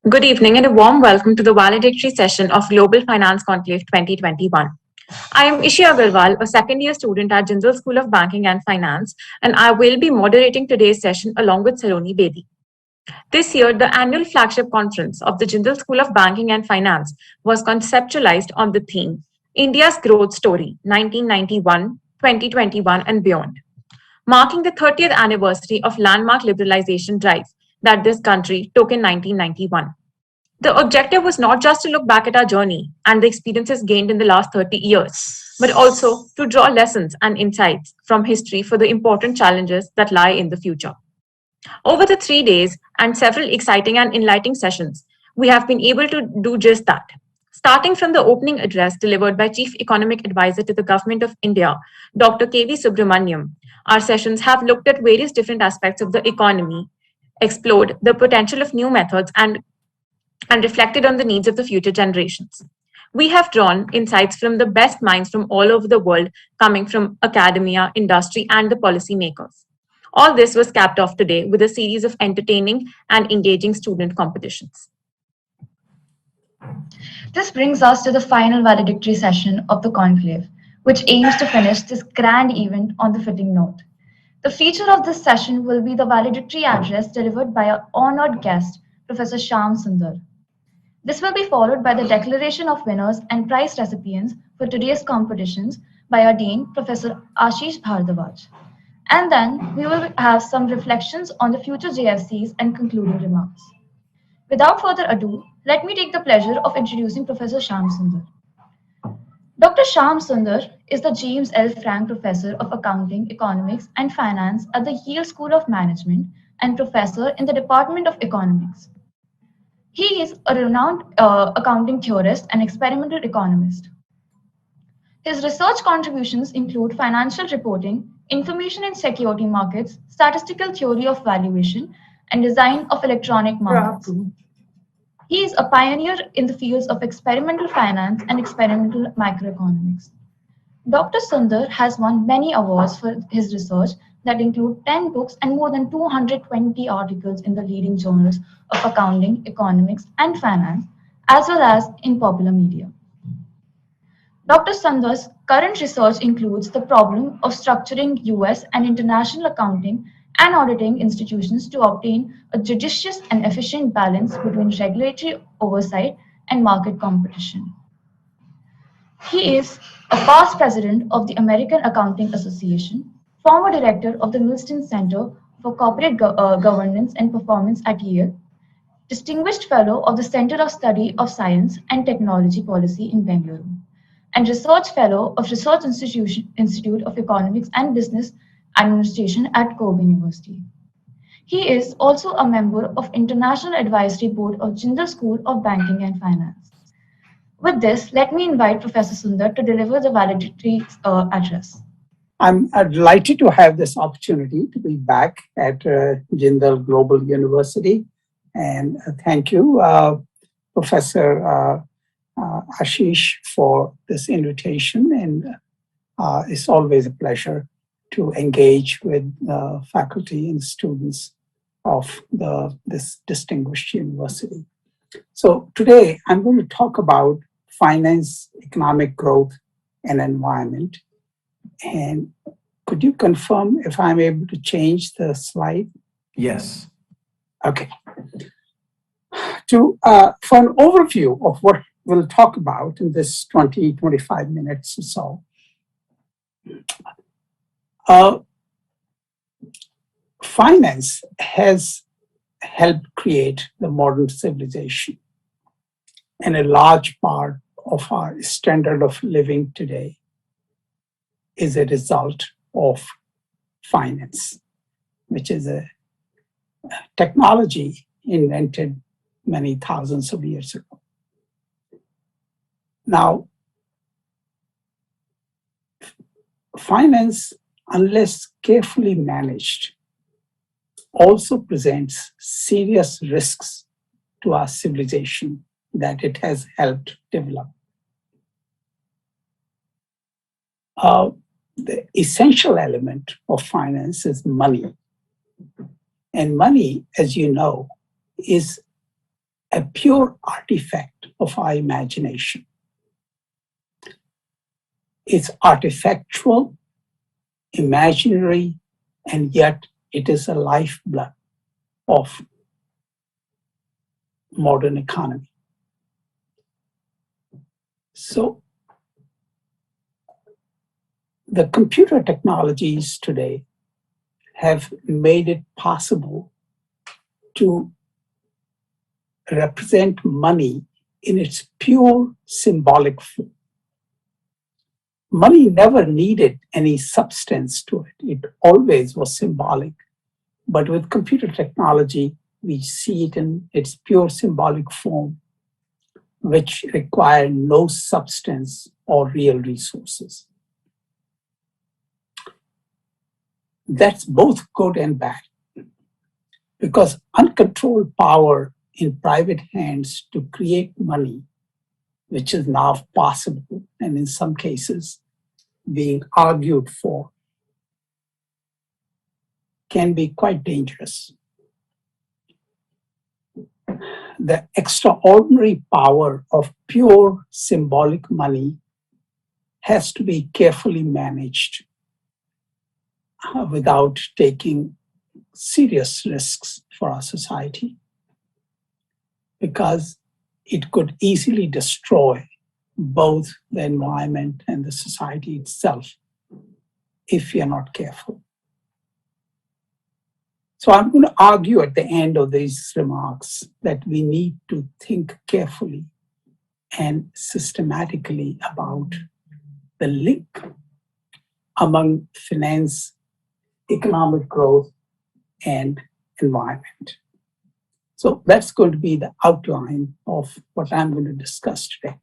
Good evening and a warm welcome to the valedictory session of Global Finance Conclave 2021. I am Ishi Agarwal, a second year student at Jindal School of Banking and Finance, and I will be moderating today's session along with Saloni Bedi. This year, the annual flagship conference of the Jindal School of Banking and Finance was conceptualized on the theme India's Growth Story 1991, 2021, and beyond, marking the 30th anniversary of landmark liberalization drive that this country took in 1991. The objective was not just to look back at our journey and the experiences gained in the last 30 years, but also to draw lessons and insights from history for the important challenges that lie in the future. Over the 3 days and several exciting and enlightening sessions, we have been able to do just that. Starting from the opening address delivered by Chief Economic Advisor to the Government of India, Dr. K.V. Subramaniam, our sessions have looked at various different aspects of the economy, explored the potential of new methods, and reflected on the needs of the future generations. We have drawn insights from the best minds from all over the world, coming from academia, industry, and the policymakers. All this was capped off today with a series of entertaining and engaging student competitions. This brings us to the final valedictory session of the conclave, which aims to finish this grand event on the fitting note. The feature of this session will be the valedictory address delivered by our honored guest, Professor Shyam Sunder. This will be followed by the declaration of winners and prize recipients for today's competitions by our Dean, Professor Ashish Bharadwaj. And then we will have some reflections on the future JFCs and concluding remarks. Without further ado, let me take the pleasure of introducing Professor Shyam Sunder. Dr. Shyam Sunder is the James L. Frank Professor of Accounting, Economics, and Finance at the Yale School of Management and Professor in the Department of Economics. He is a renowned accounting theorist and experimental economist. His research contributions include financial reporting, information in security markets, statistical theory of valuation, and design of electronic markets. He is a pioneer in the fields of experimental finance and experimental macroeconomics. Dr. Sunder has won many awards for his research that include 10 books and more than 220 articles in the leading journals of accounting, economics, and finance, as well as in popular media. Dr. Sunder's current research includes the problem of structuring US and international accounting and auditing institutions to obtain a judicious and efficient balance between regulatory oversight and market competition. He is a past president of the American Accounting Association, former director of the Milstein Center for Corporate Governance and Performance at Yale, distinguished fellow of the Center of Study of Science and Technology Policy in Bengaluru, and research fellow of Research Institute of Economics and Business Administration at Kobe University. He is also a member of International Advisory Board of Jindal School of Banking and Finance. With this, let me invite Professor Sunder to deliver the valedictory address. I'm delighted to have this opportunity to be back at Jindal Global University. And thank you, Professor Ashish, for this invitation. And it's always a pleasure to engage with faculty and students of this distinguished university. So today I'm going to talk about finance, economic growth, and environment. And could you confirm if I'm able to change the slide? Yes. Okay. For an overview of what we'll talk about in this 25 minutes or so, finance has helped create the modern civilization, and a large part of our standard of living today is a result of finance, which is a technology invented many thousands of years ago. Now, finance, unless carefully managed, also presents serious risks to our civilization that it has helped develop. The essential element of finance is money. And money, as you know, is a pure artifact of our imagination. It's artifactual, imaginary, and yet it is a lifeblood of modern economy. So the computer technologies today have made it possible to represent money in its pure symbolic form. Money never needed any substance to it. It always was symbolic. But with computer technology, we see it in its pure symbolic form, which require no substance or real resources. That's both good and bad, because uncontrolled power in private hands to create money, which is now possible and in some cases being argued for, can be quite dangerous. The extraordinary power of pure symbolic money has to be carefully managed without taking serious risks for our society, because it could easily destroy both the environment and the society itself if we are not careful. So I'm going to argue at the end of these remarks that we need to think carefully and systematically about the link among finance, economic growth, and environment. So that's going to be the outline of what I'm going to discuss today.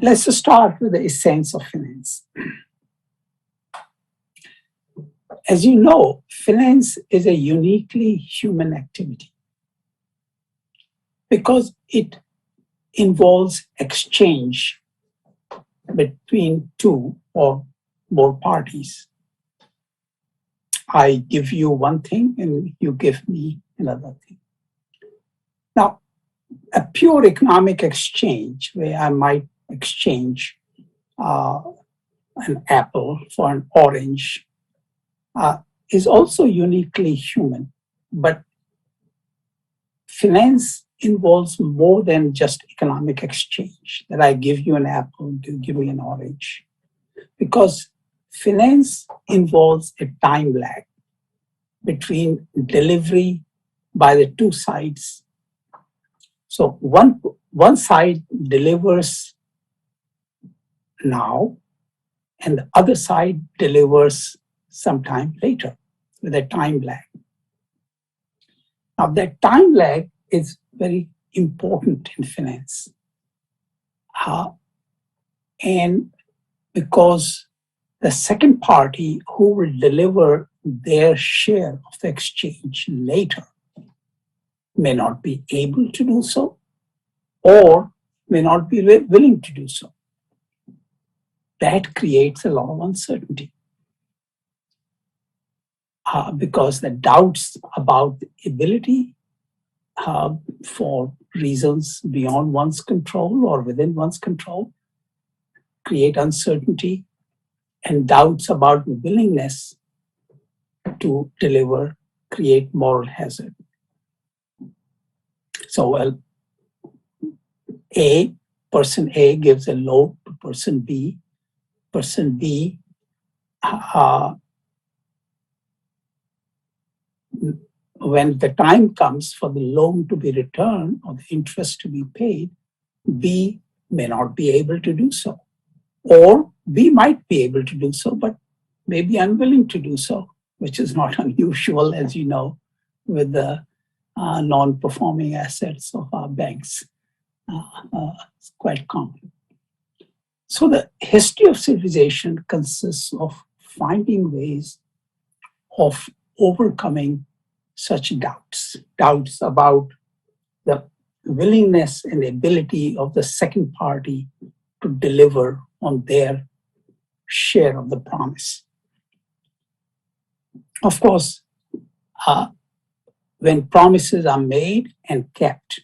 Let's just start with the essence of finance. As you know, finance is a uniquely human activity because it involves exchange between two or more parties. I give you one thing and you give me another thing. Now, a pure economic exchange where I might exchange an apple for an orange is also uniquely human, but finance involves more than just economic exchange, that I give you an apple, you give me an orange, because finance involves a time lag between delivery by the two sides. So one side delivers now, and the other side delivers sometime later with a time lag. Now, that time lag is very important in finance. And because the second party who will deliver their share of the exchange later may not be able to do so or may not be willing to do so. That creates a lot of uncertainty. Because the doubts about the ability for reasons beyond one's control or within one's control create uncertainty, and doubts about willingness to deliver create moral hazard. So, person A gives a loan to person B. Person B when the time comes for the loan to be returned or the interest to be paid, B may not be able to do so. Or B might be able to do so, but may be unwilling to do so, which is not unusual, as you know, with the non-performing assets of our banks. It's quite common. So the history of civilization consists of finding ways of overcoming such doubts about the willingness and ability of the second party to deliver on their share of the promise. Of course, when promises are made and kept,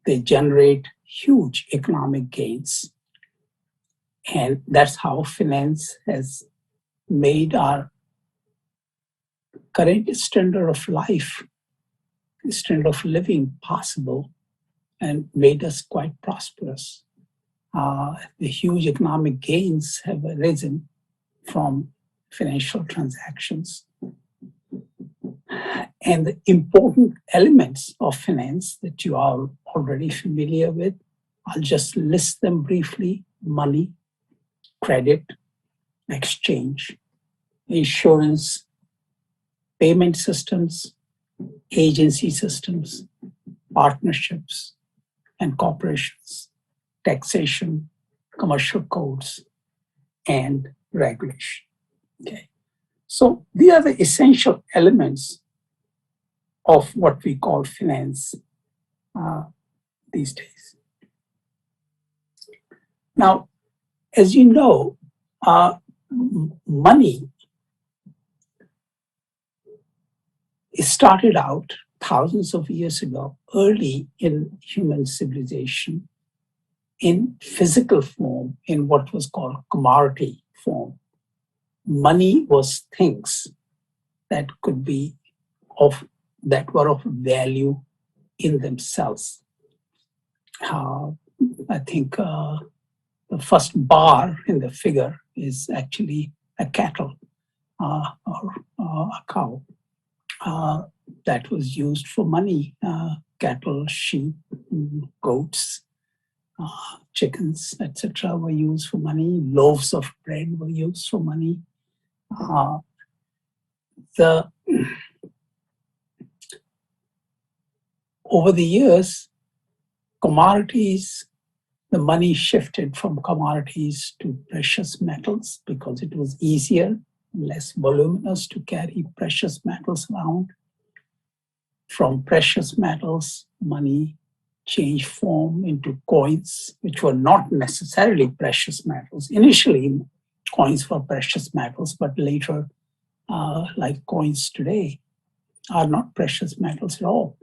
they generate huge economic gains. And that's how finance has made our current standard of life, standard of living possible, and made us quite prosperous. The huge economic gains have arisen from financial transactions. And the important elements of finance that you are already familiar with, I'll just list them briefly: money, credit, exchange, insurance, payment systems, agency systems, partnerships and corporations, taxation, commercial codes, and regulation. Okay. So these are the essential elements of what we call finance these days. Now, as you know, money started out thousands of years ago, early in human civilization, in physical form, in what was called commodity form. Money was things that could be that were of value in themselves. I think the first bar in the figure is actually a cattle or a cow that was used for money. Cattle, sheep, goats, chickens, etc. were used for money. Loaves of bread were used for money. Over the years, commodities, the money shifted from commodities to precious metals because it was easier, less voluminous to carry precious metals around. From precious metals, money changed form into coins, which were not necessarily precious metals. Initially, coins were precious metals, but later, like coins today, are not precious metals at all.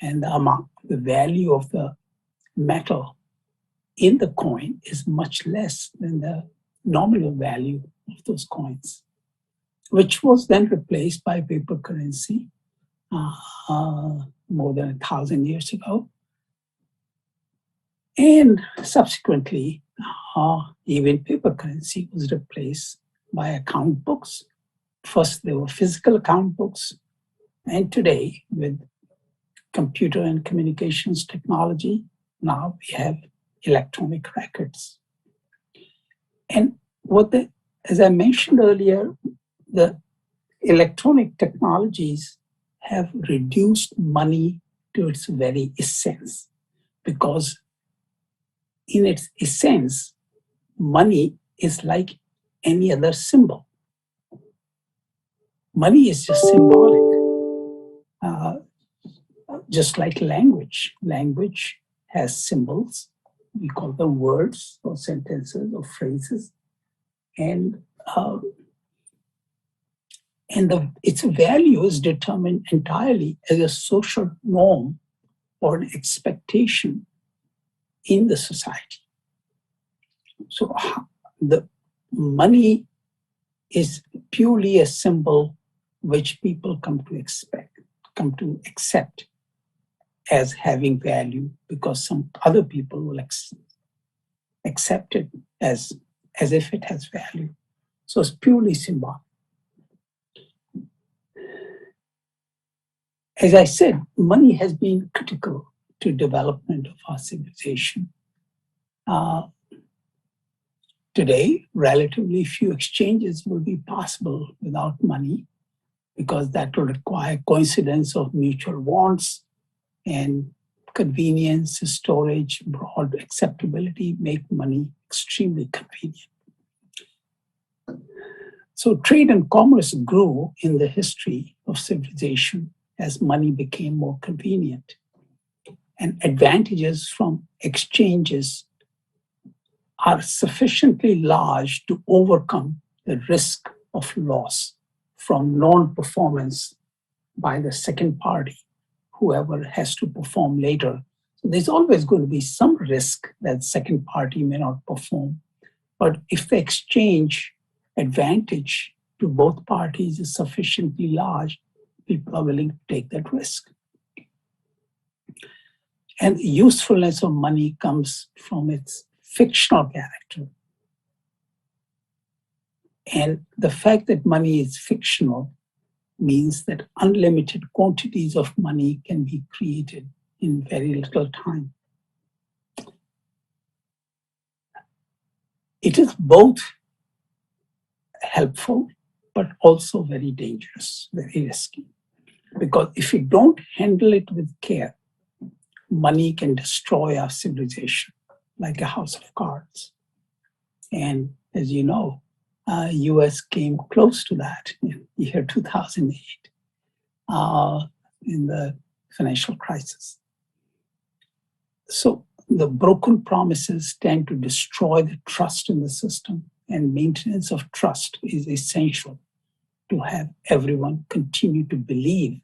And the value of the metal in the coin is much less than the nominal value of those coins, which was then replaced by paper currency more than 1,000 years ago. And subsequently, even paper currency was replaced by account books. First, there were physical account books, and today, with computer and communications technology, now we have electronic records. And as I mentioned earlier, the electronic technologies have reduced money to its very essence, because in its essence, money is like any other symbol. Money is just symbolic, just like language. Language has symbols. We call them words or sentences or phrases. And its value is determined entirely as a social norm or an expectation in the society. So the money is purely a symbol which people come to accept as having value, because some other people will accept it as if it has value. So it's purely symbolic. As I said, money has been critical to development of our civilization. Today, relatively few exchanges will be possible without money, because that will require coincidence of mutual wants, and convenience, storage, broad acceptability make money extremely convenient. So trade and commerce grew in the history of civilization as money became more convenient. And advantages from exchanges are sufficiently large to overcome the risk of loss from non-performance by the second party whoever has to perform later. So there's always going to be some risk that second party may not perform. But if the exchange advantage to both parties is sufficiently large, people are willing to take that risk. And the usefulness of money comes from its fictional character. And the fact that money is fictional means that unlimited quantities of money can be created in very little time. It is both helpful, but also very dangerous, very risky. Because if you don't handle it with care, money can destroy our civilization like a house of cards. And as you know, US came close to that in the year 2008 in the financial crisis. So the broken promises tend to destroy the trust in the system, and maintenance of trust is essential to have everyone continue to believe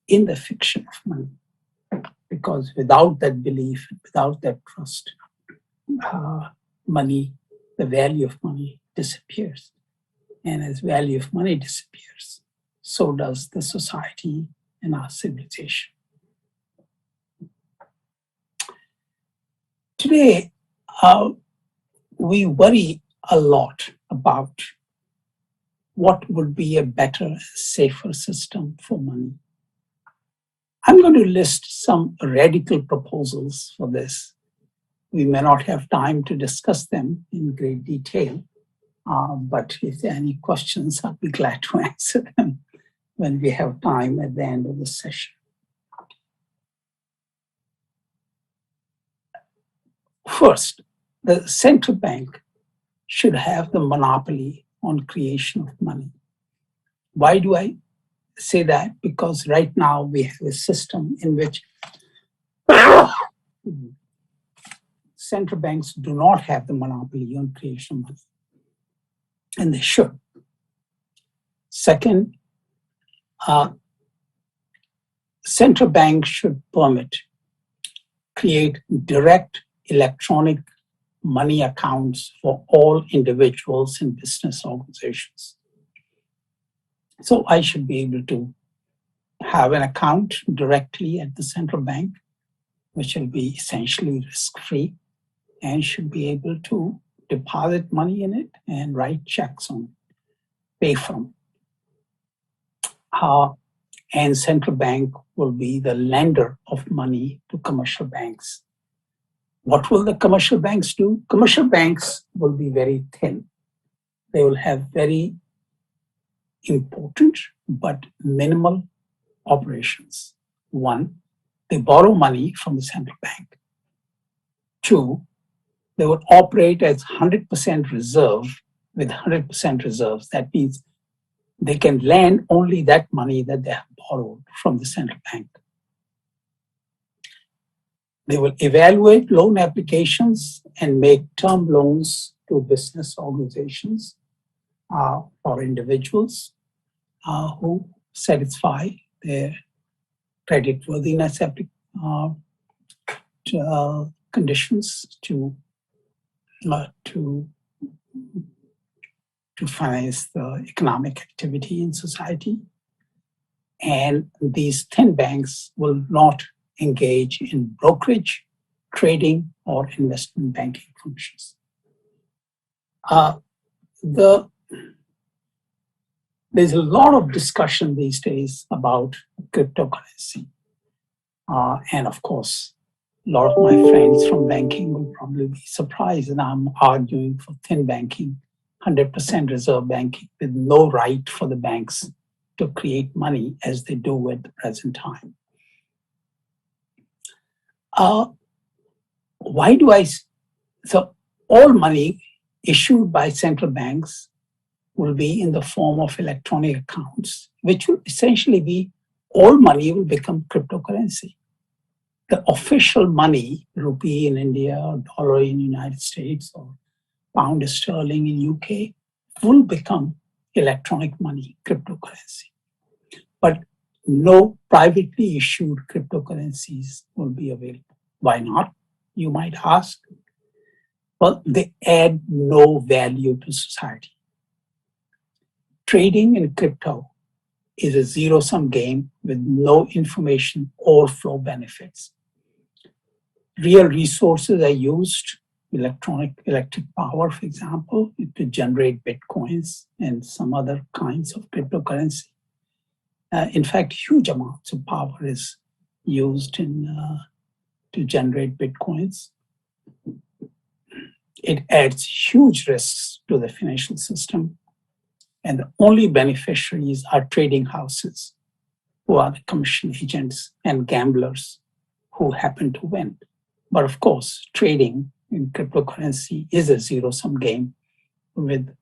in the fiction of money. Because without that belief, without that trust, money, the value of money disappears. And as value of money disappears, so does the society and our civilization. Today, we worry a lot about what would be a better, safer system for money. I'm going to list some radical proposals for this. We may not have time to discuss them in great detail, but if there are any questions, I'll be glad to answer them when we have time at the end of the session. First, the central bank should have the monopoly on creation of money. Why do I say that? Because right now we have a system in which central banks do not have the monopoly on creation of money, and they should. Second, central banks should create direct electronic money accounts for all individuals and business organizations. So I should be able to have an account directly at the central bank, which will be essentially risk-free, and should be able to deposit money in it and write checks on it, pay from it. And central bank will be the lender of money to commercial banks. What will the commercial banks do? Commercial banks will be very thin. They will have very important but minimal operations. One, they borrow money from the central bank. Two, they will operate as 100% reserve with 100% reserves. That means they can lend only that money that they have borrowed from the central bank. They will evaluate loan applications and make term loans to business organizations or individuals who satisfy their creditworthiness conditions to finance the economic activity in society. And these thin banks will not engage in brokerage, trading, or investment banking functions. There's a lot of discussion these days about cryptocurrency. And of course, a lot of my friends from banking will probably be surprised that I'm arguing for thin banking, 100% reserve banking, with no right for the banks to create money as they do at the present time. So all money issued by central banks will be in the form of electronic accounts, which will essentially be, all money will become cryptocurrency. The official money, rupee in India, or dollar in the United States, or pound sterling in UK, will become electronic money, cryptocurrency. But no privately issued cryptocurrencies will be available. Why not? You might ask. Well, they add no value to society. Trading in crypto is a zero-sum game with no information or flow benefits. Real resources are used, electric power, for example, to generate bitcoins and some other kinds of cryptocurrency. In fact, huge amounts of power is used to generate bitcoins. It adds huge risks to the financial system, and the only beneficiaries are trading houses, who are the commission agents and gamblers who happen to win. But of course, trading in cryptocurrency is a zero-sum game with,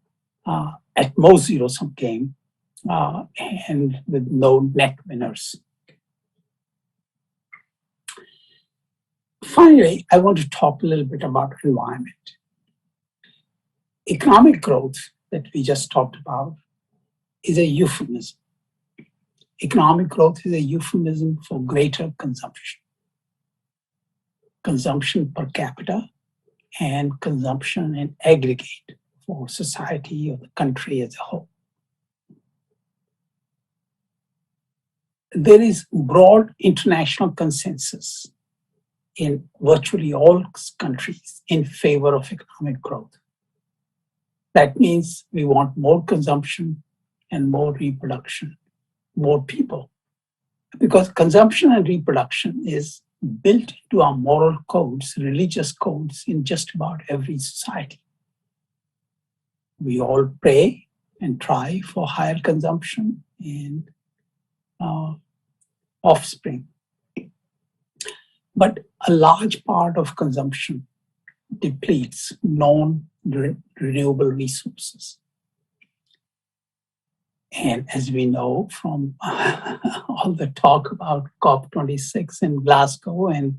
at most, zero-sum game and with no net winners. Finally, I want to talk a little bit about environment. Economic growth that we just talked about is a euphemism. Economic growth is a euphemism for greater consumption. Consumption per capita and consumption in aggregate for society or the country as a whole. There is broad international consensus in virtually all countries in favor of economic growth. That means we want more consumption and more reproduction, more people. Because consumption and reproduction is built into our moral codes, religious codes in just about every society. We all pray and try for higher consumption and offspring. But a large part of consumption depletes non-renewable resources. And as we know from all the talk about COP26 in Glasgow and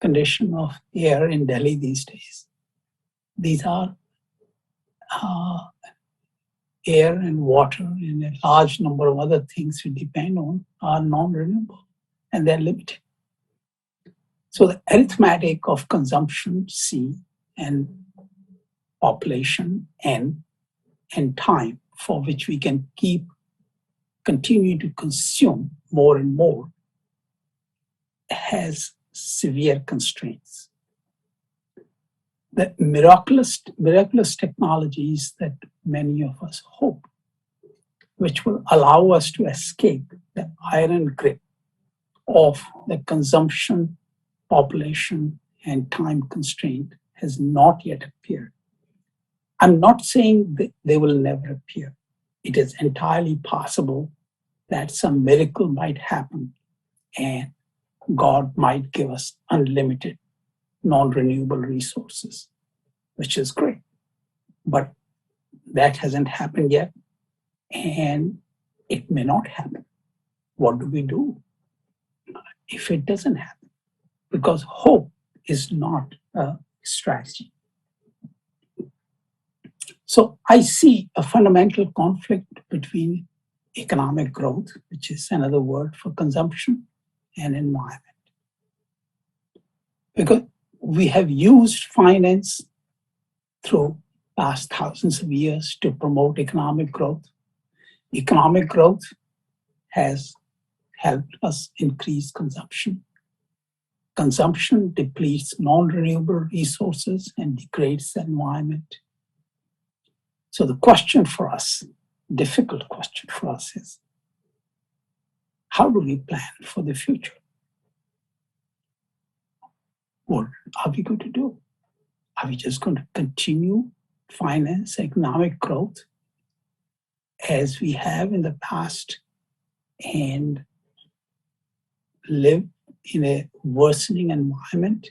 condition of air in Delhi these days, these are air and water and a large number of other things we depend on are non-renewable and they're limited. So the arithmetic of consumption, C, and population, N, and time for which we can continue to consume more and more has severe constraints. The miraculous technologies that many of us hope, which will allow us to escape the iron grip of the consumption, population, and time constraint, has not yet appeared. I'm not saying that they will never appear. It is entirely possible that some miracle might happen and God might give us unlimited non-renewable resources, which is great. But that hasn't happened yet, and it may not happen. What do we do if it doesn't happen? Because hope is not a strategy. So I see a fundamental conflict between economic growth, which is another word for consumption, and environment. Because we have used finance through past thousands of years to promote economic growth. Economic growth has helped us increase consumption. Consumption depletes non-renewable resources and degrades the environment. So the question for us, difficult question for us, is how do we plan for the future? What are we going to do? Are we just going to continue finance economic growth as we have in the past and live in a worsening environment?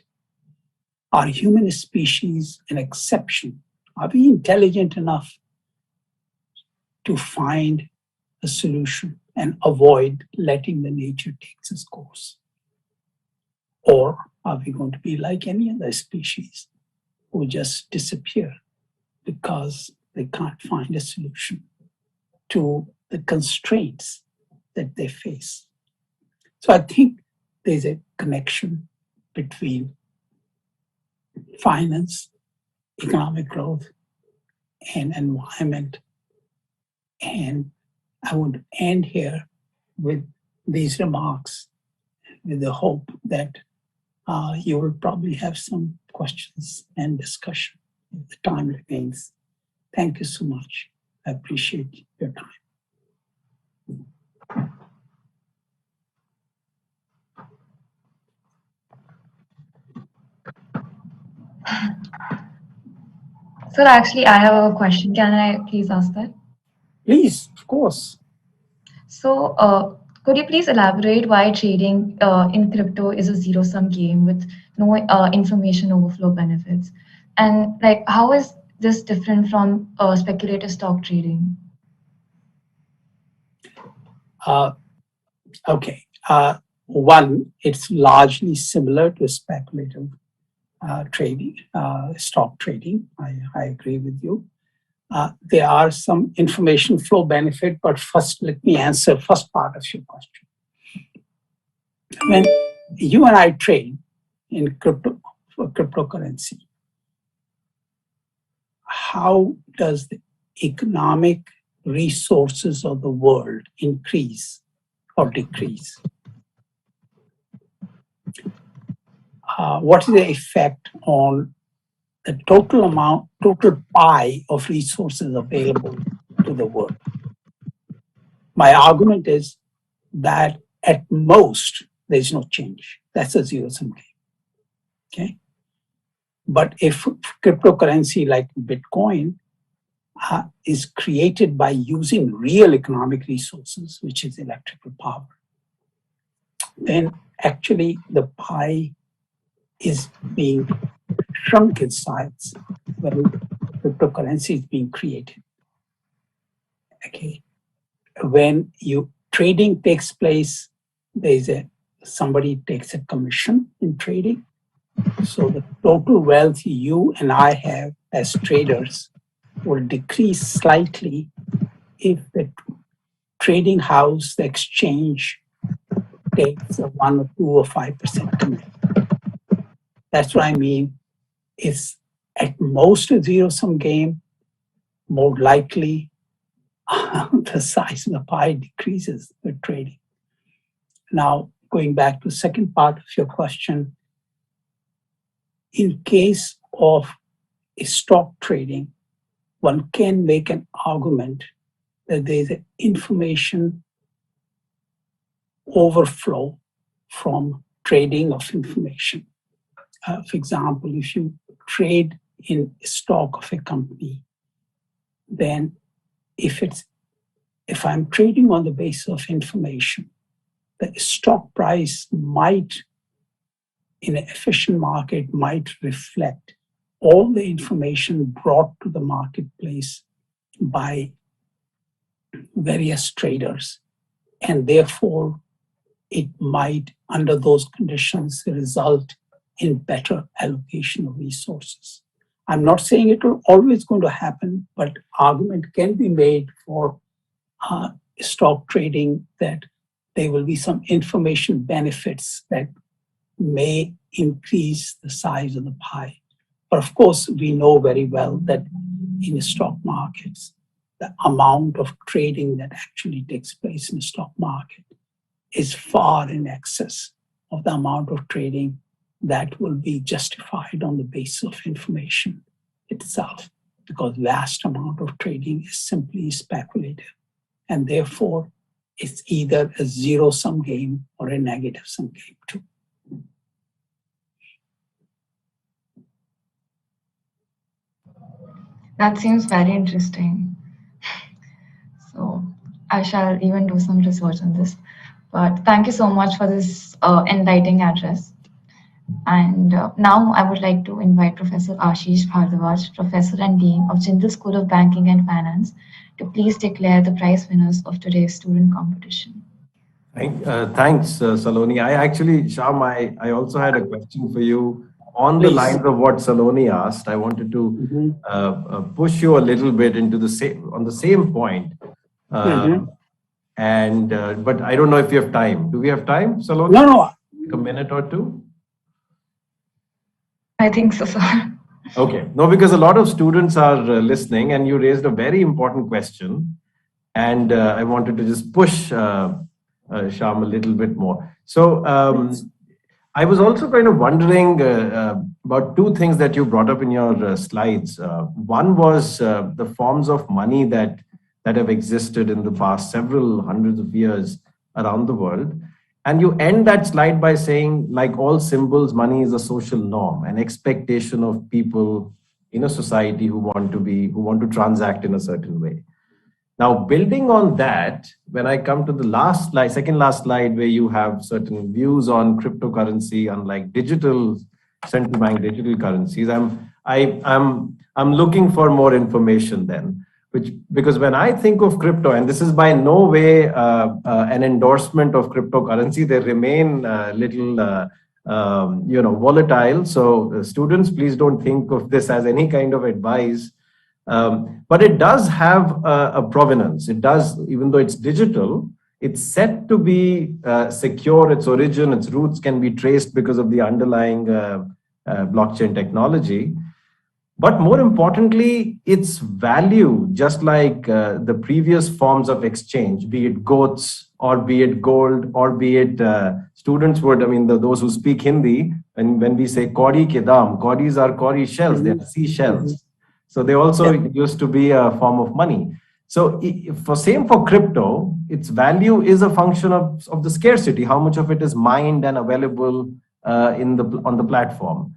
Are human species an exception? Are we intelligent enough to find a solution and avoid letting the nature take its course? Or are we going to be like any other species who just disappear because they can't find a solution to the constraints that they face? So I think there's a connection between finance, economic growth, and environment. And I would end here with these remarks with the hope that you will probably have some questions and discussion if the time remains. Thank you so much. I appreciate your time. Sir, actually, I have a question. Can I please ask that? Please, of course. So, could you please elaborate why trading in crypto is a zero-sum game with no information overflow benefits? And like, how is this different from speculative stock trading? Okay. One, it's largely similar to speculative trading, stock trading. I agree with you. There are some information flow benefit, but first let me answer first part of your question. When you and I trade in cryptocurrency, how does the economic resources of the world increase or decrease? What is the effect on the total pie of resources available to the world? My argument is that at most, there's no change. That's a zero-sum game. Okay? But if cryptocurrency like Bitcoin is created by using real economic resources, which is electrical power, then actually the pie is being shrunk in size when cryptocurrency is being created. Okay, when trading takes place, somebody takes a commission in trading. So the total wealth you and I have as traders will decrease slightly if the trading house, the exchange, takes a 1 or 2 or 5% commission. That's what I mean. It's at most a zero-sum game. More likely, the size of the pie decreases with trading. Now, going back to the second part of your question, in case of stock trading, one can make an argument that there's an information overflow from trading of information. For example, if you trade in stock of a company, then if I'm trading on the basis of information, the stock price might, in an efficient market, might reflect all the information brought to the marketplace by various traders. And therefore, it might, under those conditions, result in better allocation of resources. I'm not saying it will always going to happen, but argument can be made for stock trading that there will be some information benefits that may increase the size of the pie. But of course, we know very well that in stock markets, the amount of trading that actually takes place in the stock market is far in excess of the amount of trading that will be justified on the basis of information itself, because vast amount of trading is simply speculative. And therefore, it's either a zero-sum game or a negative-sum game too. That seems very interesting. So I shall even do some research on this. But thank you so much for this enlightening address. And now I would like to invite Professor Ashish Bharadwaj, Professor and Dean of Jindal School of Banking and Finance, to please declare the prize winners of today's student competition. Thanks, Saloni. Shyam, I also had a question for you on the lines of what Saloni asked. I wanted to push you a little bit into the same point. And but I don't know if you have time. Do we have time, Saloni? No. A minute or two? I think so, sir. Okay. No, because a lot of students are listening, and you raised a very important question. And I wanted to just push Shyam a little bit more. So I was also kind of wondering about two things that you brought up in your slides. One was the forms of money that have existed in the past several hundreds of years around the world. And you end that slide by saying, like all symbols, money is a social norm, an expectation of people in a society who want to transact in a certain way. Now, building on that, when I come to the last slide, second last slide, where you have certain views on cryptocurrency, unlike digital central bank digital currencies, I'm looking for more information then. Because when I think of crypto, and this is by no way an endorsement of cryptocurrency, they remain little volatile. So students, please don't think of this as any kind of advice. But it does have a provenance. It does, even though it's digital, it's said to be secure. Its origin, its roots can be traced because of the underlying blockchain technology. But more importantly, its value, just like the previous forms of exchange, be it goats or be it gold or be it students would, those who speak Hindi, and when we say kauri ke daam, kauris are kauri shells, they are seashells. So they also used to be a form of money. So same for crypto, its value is a function of the scarcity, how much of it is mined and available on the platform.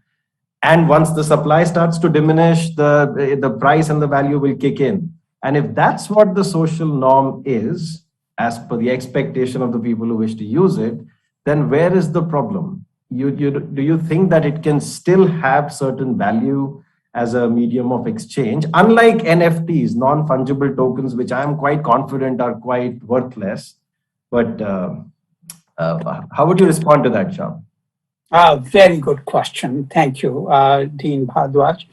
And once the supply starts to diminish, the price and the value will kick in. And if that's what the social norm is, as per the expectation of the people who wish to use it, then where is the problem? Do you think that it can still have certain value as a medium of exchange, unlike NFTs, non-fungible tokens, which I am quite confident are quite worthless? But how would you respond to that, Shyam? Very good question. Thank you, Dean Bharadwaj.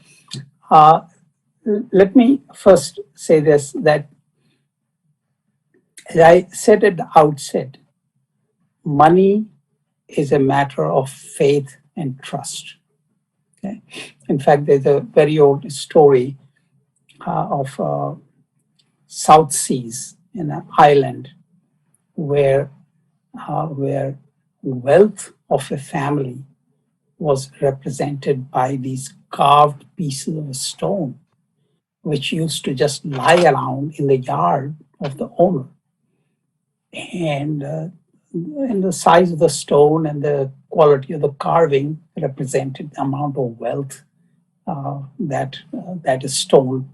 Let me first say this, that as I said at the outset, money is a matter of faith and trust. Okay? In fact, there's a very old story of South Seas in an island where wealth of a family was represented by these carved pieces of stone, which used to just lie around in the yard of the owner. And the size of the stone and the quality of the carving represented the amount of wealth that a stone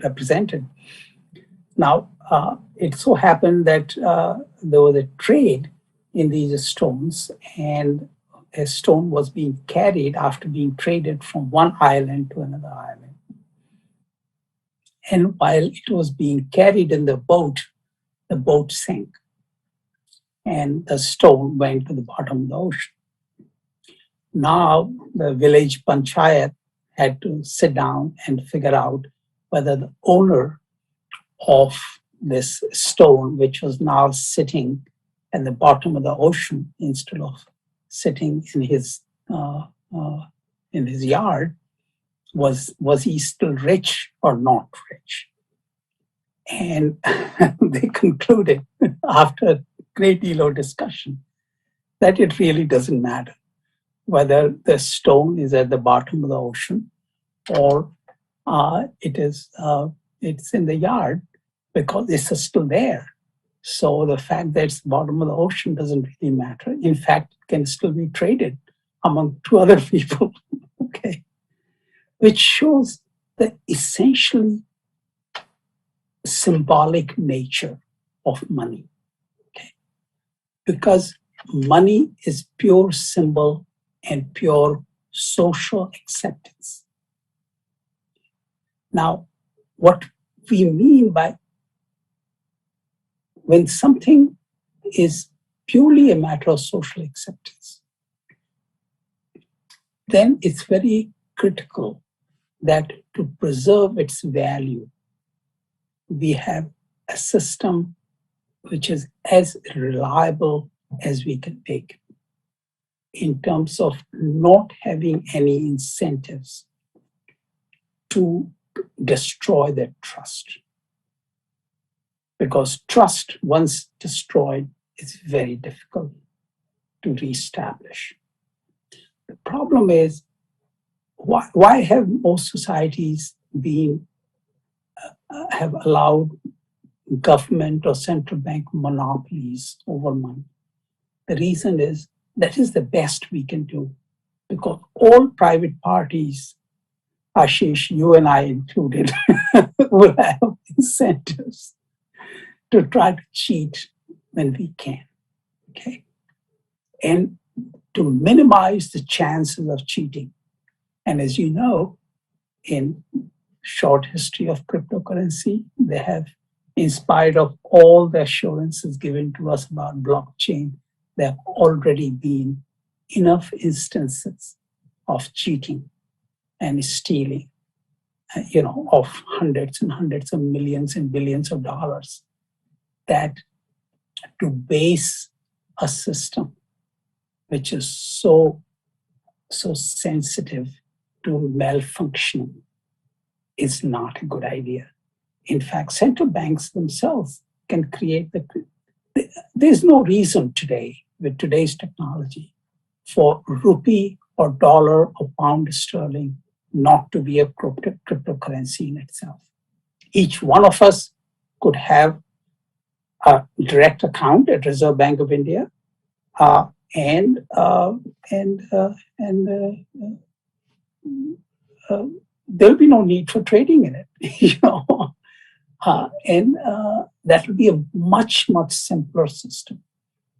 represented. Now, it so happened that there was a trade in these stones, and a stone was being carried after being traded from one island to another island. And while it was being carried in the boat sank, and the stone went to the bottom of the ocean. Now, the village panchayat had to sit down and figure out whether the owner of this stone, which was now sitting at the bottom of the ocean instead of sitting in his yard, was he still rich or not rich? And they concluded, after a great deal of discussion, that it really doesn't matter whether the stone is at the bottom of the ocean or it's in the yard, because it's still there. So the fact that it's the bottom of the ocean doesn't really matter. In fact, it can still be traded among two other people, okay? Which shows the essentially symbolic nature of money, okay? Because money is pure symbol and pure social acceptance. Now, what we mean by when something is purely a matter of social acceptance, then it's very critical that to preserve its value, we have a system which is as reliable as we can make it, in terms of not having any incentives to destroy that trust. Because trust, once destroyed, is very difficult to reestablish. The problem is, why have most societies have allowed government or central bank monopolies over money? The reason is that is the best we can do, because all private parties, Ashish, you and I included, will have incentives to try to cheat when we can, okay? And to minimize the chances of cheating. And as you know, in short history of cryptocurrency, they have, in spite of all the assurances given to us about blockchain, there have already been enough instances of cheating and stealing, of hundreds and hundreds of millions and billions of dollars, that to base a system which is so sensitive to malfunctioning is not a good idea. In fact, central banks themselves can create there's no reason today, with today's technology, for rupee or dollar or pound sterling not to be a cryptocurrency in itself. Each one of us could have a direct account at Reserve Bank of India, and there'll be no need for trading in it, and that will be a much simpler system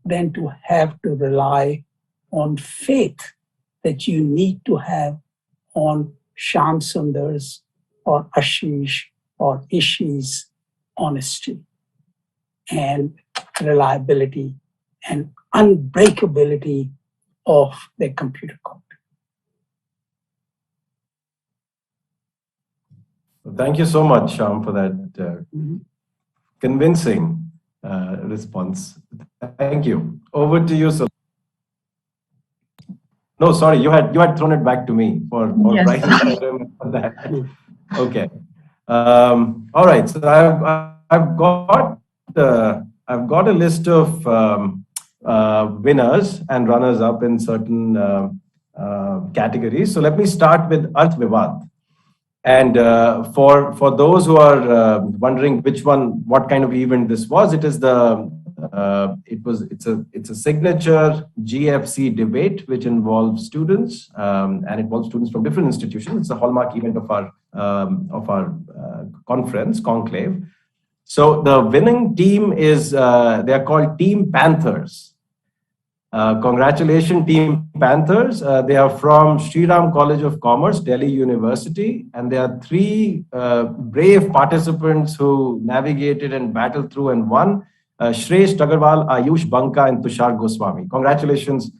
than to have to rely on faith that you need to have on Shyam Sunder's or Ashish or Ishi's honesty and reliability and unbreakability of their computer code. Thank you so much, Shyam, for that convincing response. Thank you. Over to you, Saloni. No, sorry, you had thrown it back to me for Yes. writing that. Okay. All right. So I've got a list of winners and runners up in certain categories. So let me start with Arth Vivad. And for those who are wondering what kind of event this was, it's a signature GFC debate which involves students and involves students from different institutions. It's a hallmark event of our conference conclave. So the winning team is they are called Team Panthers. Congratulations, Team Panthers. They are from Sri Ram College of Commerce, Delhi University, and there are 3 brave participants who navigated and battled through and won. Shresh Agarwal, Ayush Banka, and Tushar Goswami. Congratulations,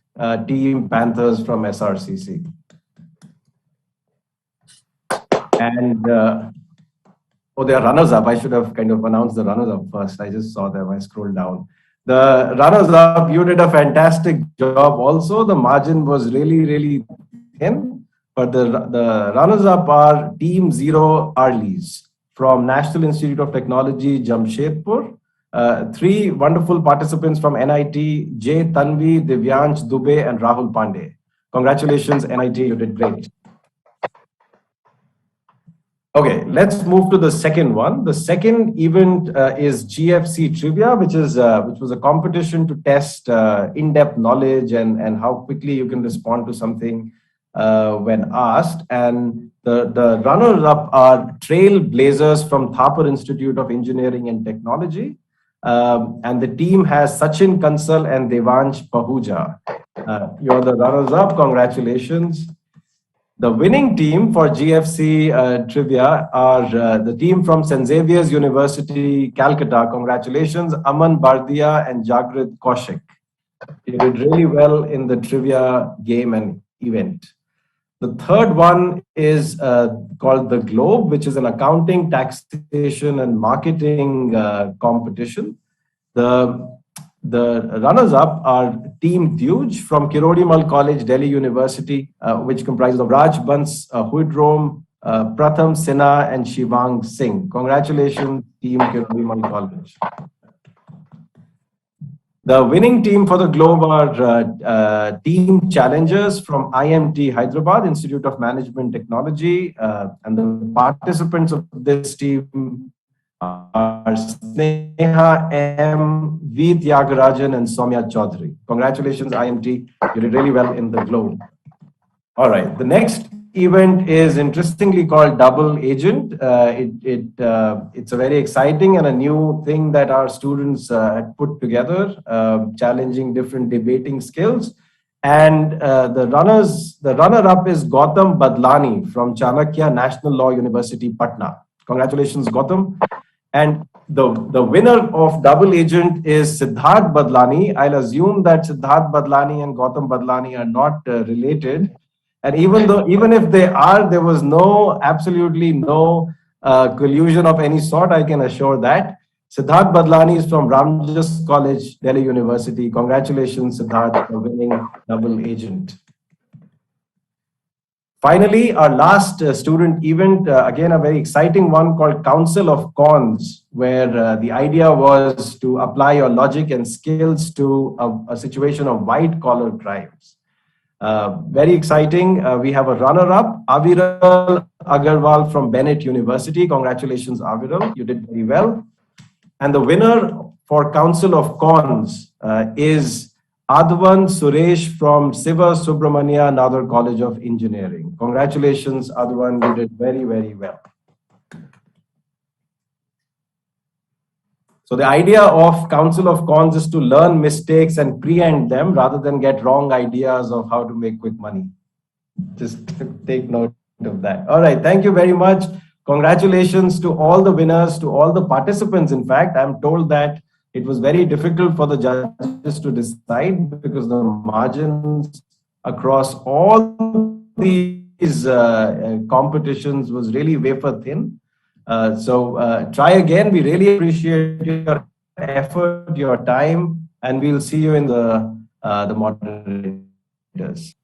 Team Panthers from SRCC. And they are runners-up. I should have kind of announced the runners-up first. I just saw them. I scrolled down. The runners-up, you did a fantastic job also. The margin was really thin. But the runners-up are Team Zero Arleys from National Institute of Technology, Jamshedpur. 3 wonderful participants from NIT, Jay Tanvi, Divyansh Dubey, and Rahul Pandey. Congratulations, NIT, you did great. Okay, let's move to the second one. The second event is GFC Trivia, which was a competition to test in-depth knowledge and how quickly you can respond to something when asked. And the runners-up are trailblazers from Thapar Institute of Engineering and Technology. And the team has Sachin Kansal and Devansh Pahuja. You're the runners-up. Congratulations. The winning team for GFC Trivia are the team from St. Xavier's University, Calcutta. Congratulations, Aman Bardia and Jagrit Kaushik. You did really well in the trivia game and event. The third one is called the Globe, which is an accounting, taxation, and marketing competition. The runners-up are Team Duj from Kirodimal College, Delhi University, which comprises of Raj Bans Huidrom, Pratham Sinha, and Shivang Singh. Congratulations, Team Kirodimal College. The winning team for the Globe are Team Challengers from IMT Hyderabad, Institute of Management Technology, and the participants of this team are Sneha M, V. Tyagarajan, and Soumya Chaudhary. Congratulations, IMT. You did really well in the Globe. All right. The next event is interestingly called Double Agent. It's a very exciting and a new thing that our students had put together, challenging different debating skills. And the runner-up is Gautam Badlani from Chanakya National Law University, Patna. Congratulations, Gautam. And the winner of Double Agent is Siddharth Badlani. I'll assume that Siddharth Badlani and Gautam Badlani are not related. And even if they are, there was absolutely no collusion of any sort, I can assure that. Siddharth Badlani is from Ramjas College, Delhi University. Congratulations, Siddharth, for winning Double Agent. Finally, our last student event, again, a very exciting one called Council of Cons, where the idea was to apply your logic and skills to a situation of white-collar crimes. Very exciting. We have a runner-up, Aviral Agarwal from Bennett University. Congratulations, Aviral. You did very well. And the winner for Council of Cons is Advan Suresh from Siva Subramania Nadar College of Engineering. Congratulations, Advan. You did very, very well. So the idea of Council of Cons is to learn mistakes and preempt them rather than get wrong ideas of how to make quick money. Just take note of that. All right. Thank you very much. Congratulations to all the winners, to all the participants. In fact, I'm told that it was very difficult for the judges to decide because the margins across all these competitions was really wafer thin. So try again. We really appreciate your effort, your time, and we'll see you in the moderators.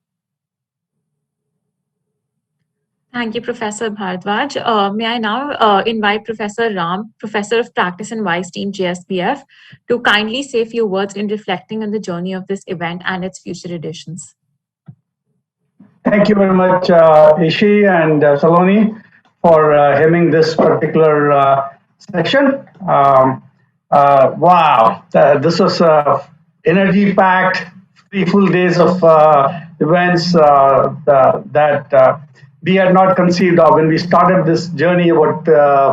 Thank you, Professor Bharadwaj. May I now invite Professor Ram, Professor of Practice and Vice Dean JSPF, to kindly say a few words in reflecting on the journey of this event and its future editions. Thank you very much, Ishi and Saloni, for hemming this particular section. Wow, this was energy-packed 3 full days of events that we had not conceived of. When we started this journey about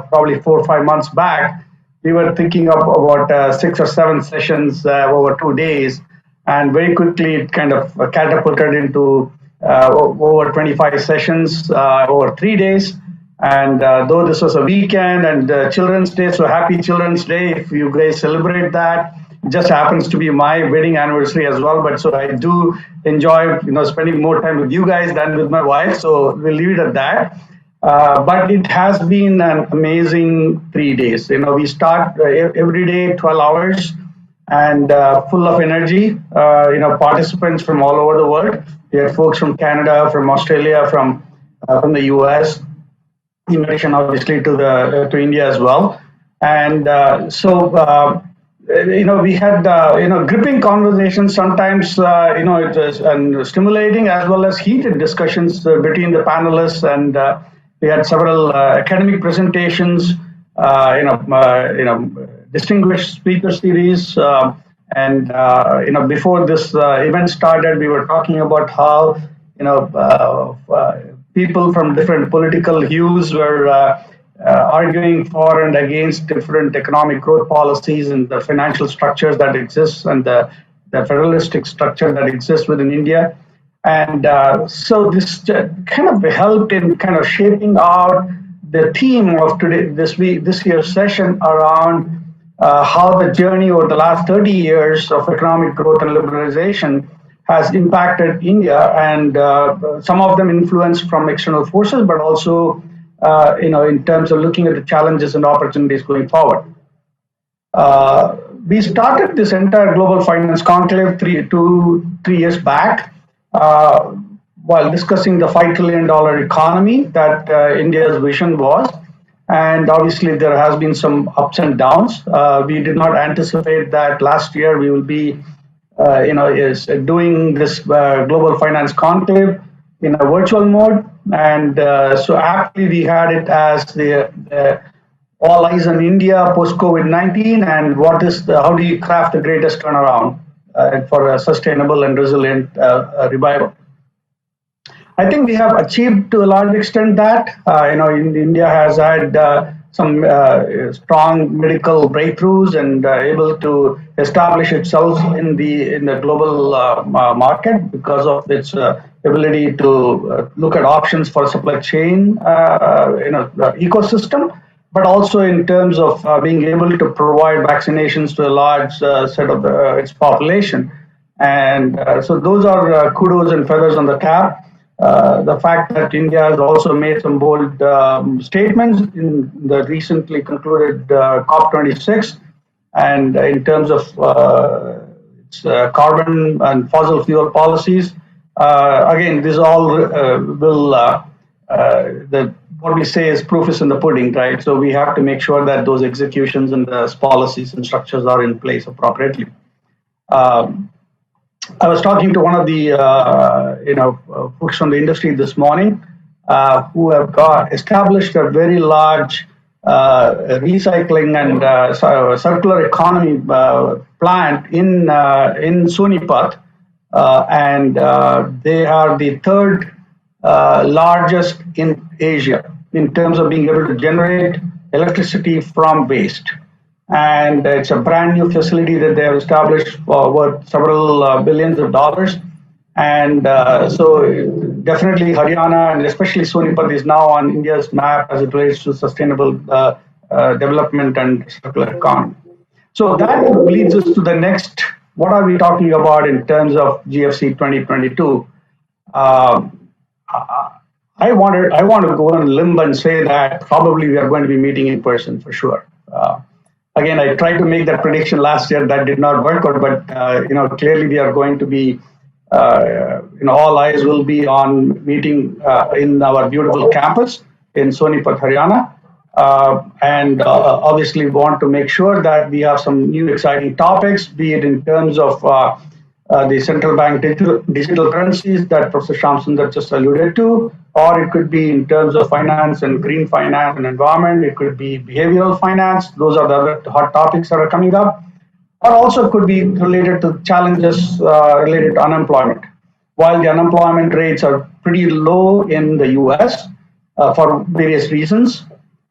probably 4 or 5 months back, we were thinking of about 6 or 7 sessions over 2 days, and very quickly it kind of catapulted into over 25 sessions over 3 days. And though this was a weekend and Children's Day, so happy Children's Day if you guys celebrate that. It just happens to be my wedding anniversary as well, but so I do enjoy spending more time with you guys than with my wife, so we'll leave it at that. But it has been an amazing 3 days. We start every day 12 hours and full of energy. Participants from all over the world. We had folks from Canada, from Australia, from the US, in addition obviously to India as well. And we had gripping conversations. Sometimes it was stimulating as well as heated discussions between the panelists, and we had several academic presentations, distinguished speaker series, and before this event started, we were talking about how people from different political hues were arguing for and against different economic growth policies and the financial structures that exist and the federalistic structure that exists within India. And so this kind of helped in kind of shaping out the theme of this year's session around how the journey over the last 30 years of economic growth and liberalization has impacted India, and some of them influenced from external forces, but also in terms of looking at the challenges and opportunities going forward. We started this entire global finance conclave 3 years back while discussing the $5 trillion economy that India's vision was. And obviously, there has been some ups and downs. We did not anticipate that last year we will be, doing this global finance conclave in a virtual mode. And so aptly, we had it as the all eyes on India post COVID-19, and how do you craft the greatest turnaround for a sustainable and resilient revival? I think we have achieved to a large extent that. India has had some strong medical breakthroughs and able to establish itself in the global market because of its ability to look at options for supply chain ecosystem, but also in terms of being able to provide vaccinations to a large set of its population. And so those are kudos and feathers on the cap. The fact that India has also made some bold statements in the recently concluded COP26, and in terms of its carbon and fossil fuel policies. Again, this all will, what we say is proof is in the pudding, right? So we have to make sure that those executions and those policies and structures are in place appropriately. I was talking to one of the folks from the industry this morning who have established a very large recycling and circular economy plant in Sonipat, and they are the third largest in Asia in terms of being able to generate electricity from waste. And it's a brand new facility that they have established worth several billions of dollars. And so definitely Haryana and especially Sonipat is now on India's map as it relates to sustainable development and circular economy. So that leads us to the next, what are we talking about in terms of GFC 2022? I want to go on a limb and say that probably we are going to be meeting in person for sure. Again, I tried to make that prediction last year. That did not work out, but clearly we are going to be, all eyes will be on meeting in our beautiful campus in Sonipat, Haryana, and obviously want to make sure that we have some new exciting topics, be it in terms of the central bank digital currencies that Professor Shyam Sunder just alluded to, or it could be in terms of finance and green finance and environment. It could be behavioral finance. Those are the other hot topics that are coming up. Or also could be related to challenges related to unemployment. While the unemployment rates are pretty low in the US for various reasons,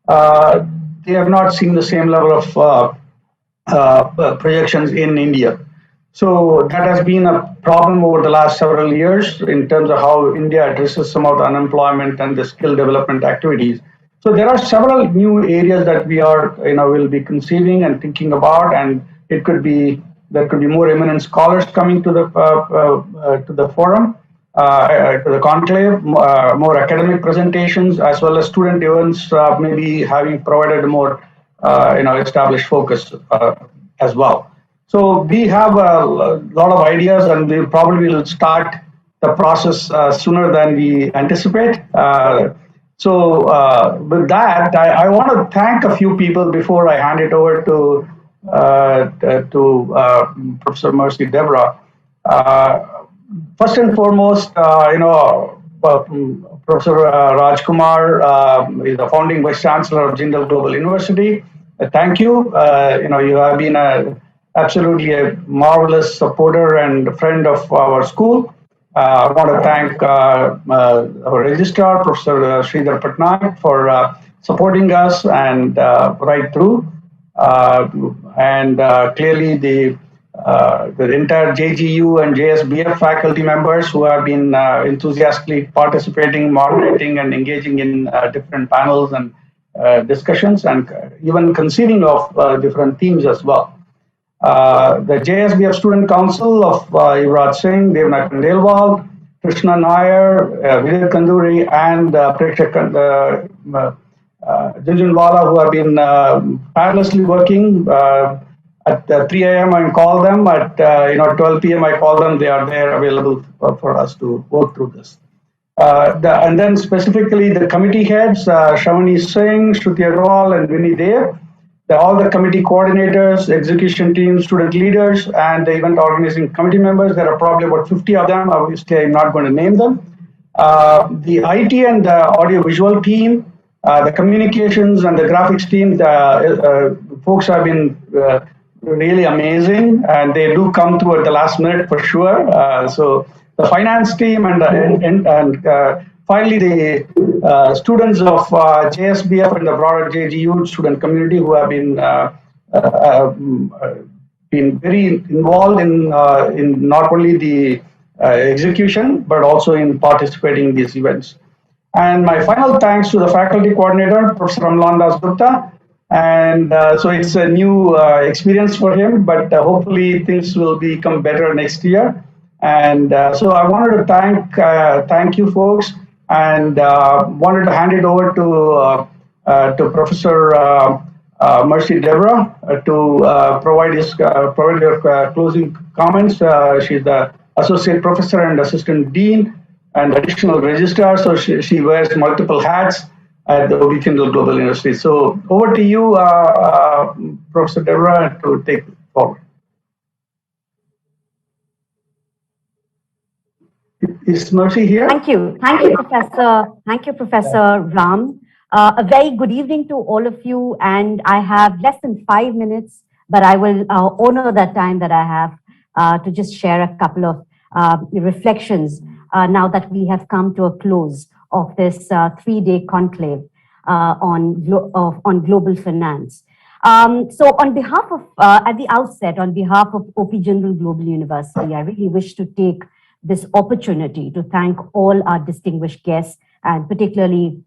they have not seen the same level of projections in India. So that has been a problem over the last several years in terms of how India addresses some of the unemployment and the skill development activities. So there are several new areas that we are, will be conceiving and thinking about, and there could be more eminent scholars coming to the forum, to the conclave, more academic presentations, as well as student events, maybe having provided a more, established focus as well. So we have a lot of ideas, and we probably will start the process sooner than we anticipate. So with that, I want to thank a few people before I hand it over to Professor Mercy Deborah. First and foremost, Professor Rajkumar is the founding Vice Chancellor of Jindal Global University. Thank you. You have been absolutely a marvelous supporter and friend of our school. I want to thank our Registrar, Professor Sridhar Patnaik, for supporting us and right through. And clearly the entire JGU and JSBF faculty members who have been enthusiastically participating, moderating, and engaging in different panels and discussions, and even conceiving of different themes as well. the JSBF Student Council of Yuvraj Singh, Devna Kandelwal, Krishna Nair, Vidit Kanduri, and Preksha Jhunjhunwala, who have been tirelessly working. At 3 a.m. I call them. At 12 p.m. I call them. They are there available for us to work through this. And then specifically the committee heads, Shavani Singh, Shruti Agarwal, and Vinny Dev. All the committee coordinators, execution team, student leaders, and the event organizing committee members. There are probably about 50 of them. Obviously, I'm not going to name them. The IT and the audio-visual team, the communications and the graphics team, the folks have been really amazing, and they do come through at the last minute for sure. So the finance team and finally the students of JSBF and the broader JGU student community who have been very involved in not only the execution but also in participating in these events. And my final thanks to the faculty coordinator, Professor Ramlan Das Gupta. And so it's a new experience for him, but hopefully things will become better next year. And so I wanted to thank you folks, and wanted to hand it over to Professor Mercy Deborah to provide your closing comments. She's the associate professor and assistant dean and additional registrar, so she wears multiple hats at the Jindal Global University. So over to you, Professor Deborah, to take it forward. Is Mercy here? Thank you, Professor. Thank you, Professor Ram. A very good evening to all of you, and I have less than 5 minutes, but I will honor that time that I have to just share a couple of reflections now that we have come to a close of this 3-day conclave on global finance. So on behalf of, at the outset, on behalf of OP Jindal Global University, I really wish to take this opportunity to thank all our distinguished guests, and particularly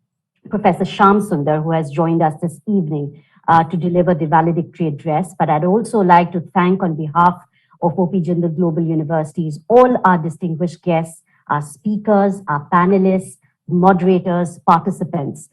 Professor Shyam Sunder, who has joined us this evening to deliver the valedictory address. But I'd also like to thank on behalf of OP Jindal Global Universities all our distinguished guests, our speakers, our panelists, moderators, participants,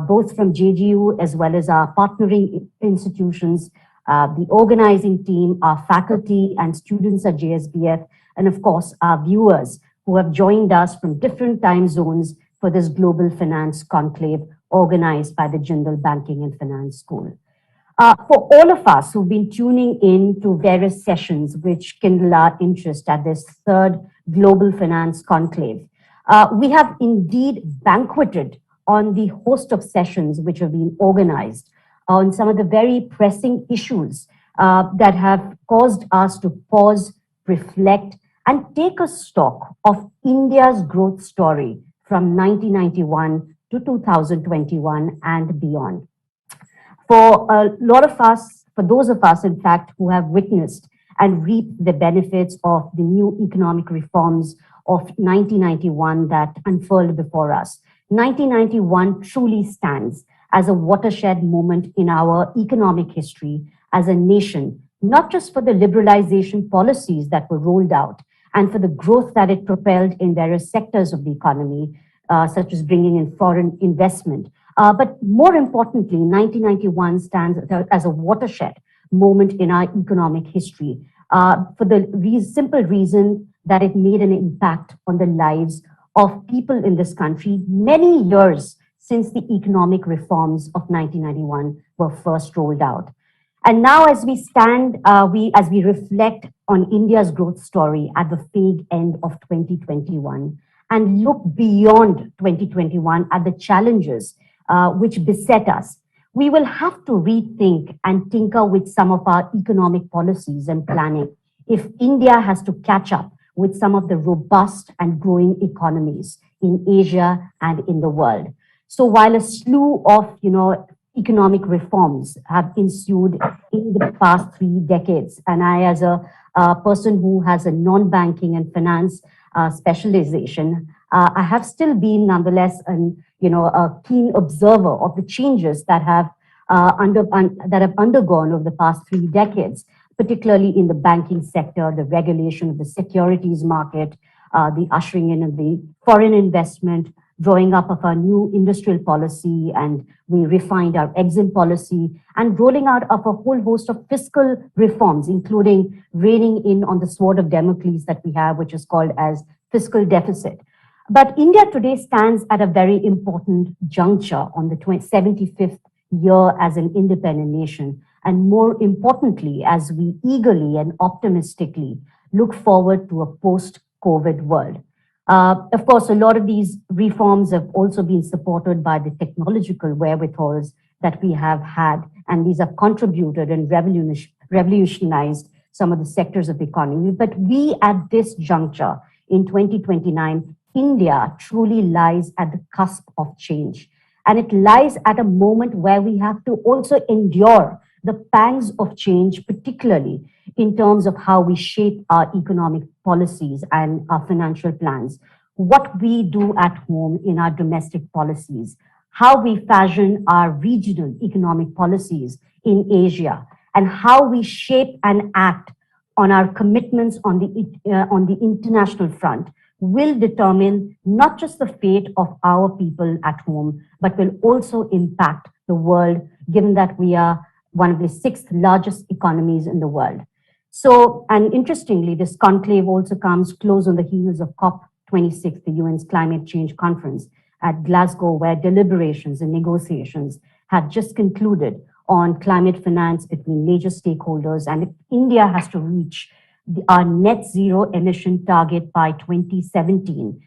both from JGU as well as our partnering institutions, the organizing team, our faculty and students at JSBF, and of course, our viewers who have joined us from different time zones for this global finance conclave organized by the Jindal Banking and Finance School. For all of us who've been tuning in to various sessions which kindle our interest at this 3rd Global Finance Conclave, we have indeed banqueted on the host of sessions which have been organized on some of the very pressing issues that have caused us to pause, reflect, and take a stock of India's growth story from 1991 to 2021 and beyond. For a lot of us, for those of us, in fact, who have witnessed and reaped the benefits of the new economic reforms of 1991 that unfurled before us, 1991 truly stands as a watershed moment in our economic history as a nation, not just for the liberalization policies that were rolled out and for the growth that it propelled in various sectors of the economy, such as bringing in foreign investment. But more importantly, 1991 stands as a watershed moment in our economic history for the simple reason that it made an impact on the lives of people in this country many years since the economic reforms of 1991 were first rolled out. And now as we stand, as we reflect on India's growth story at the fag end of 2021 and look beyond 2021 at the challenges which beset us, we will have to rethink and tinker with some of our economic policies and planning if India has to catch up with some of the robust and growing economies in Asia and in the world. So while a slew of, economic reforms have ensued in the past 3 decades, and I, as a person who has a non-banking and finance specialization, I have still been nonetheless a keen observer of the changes that have undergone over the past 3 decades. particularly in the banking sector, the regulation of the securities market, the ushering in of the foreign investment, drawing up of our new industrial policy, and we refined our exim policy, and rolling out of a whole host of fiscal reforms, including reining in on the sword of Damocles that we have, which is called as fiscal deficit. But India today stands at a very important juncture on the 75th year as an independent nation. And more importantly, as we eagerly and optimistically look forward to a post-COVID world. Of course, a lot of these reforms have also been supported by the technological wherewithals that we have had, and these have contributed and revolutionized some of the sectors of the economy. But we, at this juncture in 2029, India truly lies at the cusp of change. And it lies at a moment where we have to also endure the pangs of change, particularly in terms of how we shape our economic policies and our financial plans, what we do at home in our domestic policies, how we fashion our regional economic policies in Asia, and how we shape and act on our commitments on the international front will determine not just the fate of our people at home, but will also impact the world, given that we are one of the 6th largest economies in the world. So, and interestingly, this conclave also comes close on the heels of COP26, the UN's climate change conference at Glasgow, where deliberations and negotiations have just concluded on climate finance between major stakeholders. And if India has to reach our net zero emission target by 2017,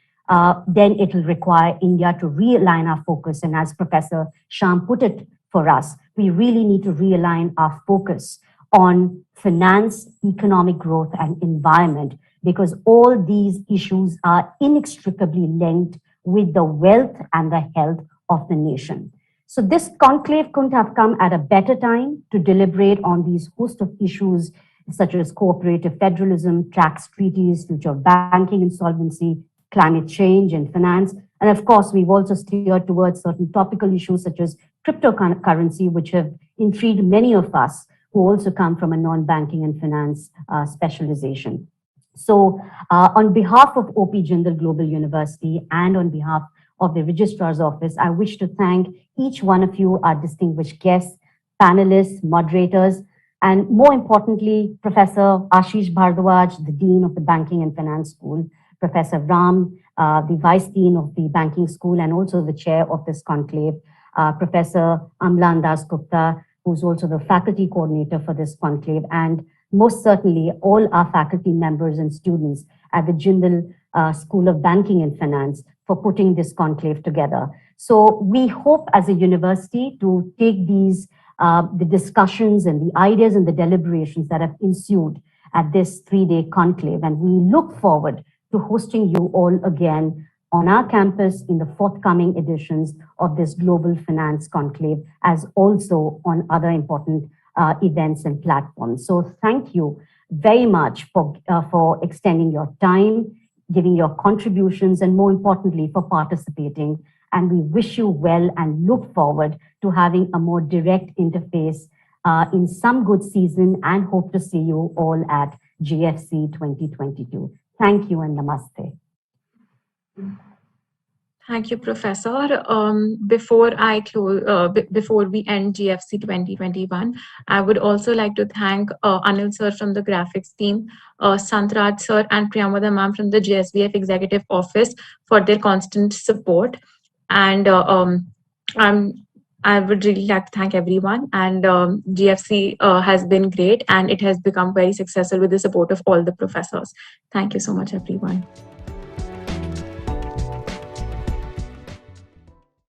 then it will require India to realign our focus. And as Professor Shyam put it for us, we really need to realign our focus on finance, economic growth, and environment, because all these issues are inextricably linked with the wealth and the health of the nation. So this conclave couldn't have come at a better time to deliberate on these host of issues such as cooperative federalism, tax treaties, future of banking insolvency, climate change and finance. And of course, we've also steered towards certain topical issues such as cryptocurrency, which have intrigued many of us who also come from a non-banking and finance specialization. So on behalf of OP Jindal Global University and on behalf of the Registrar's Office, I wish to thank each one of you, our distinguished guests, panelists, moderators, and more importantly, Professor Ashish Bharadwaj, the Dean of the Banking and Finance School, Professor Ram, the Vice Dean of the Banking School and also the Chair of this conclave, Professor Amlan Das Gupta, who's also the Faculty Coordinator for this conclave, and most certainly all our faculty members and students at the Jindal School of Banking and Finance for putting this conclave together. So we hope as a university to take these the discussions and the ideas and the deliberations that have ensued at this 3-day conclave. And we look forward to hosting you all again on our campus in the forthcoming editions of this Global Finance Conclave, as also on other important events and platforms. So thank you very much for extending your time, giving your contributions, and more importantly, for participating. And we wish you well and look forward to having a more direct interface in some good season, and hope to see you all at GFC 2022. Thank you and namaste. Thank you, Professor. Before I close, before we end GFC 2021, I would also like to thank Anil sir from the graphics team, Santraj sir and Priyamada ma'am from the GSBF Executive Office for their constant support. And I would really like to thank everyone. And GFC has been great, and it has become very successful with the support of all the professors. Thank you so much, everyone.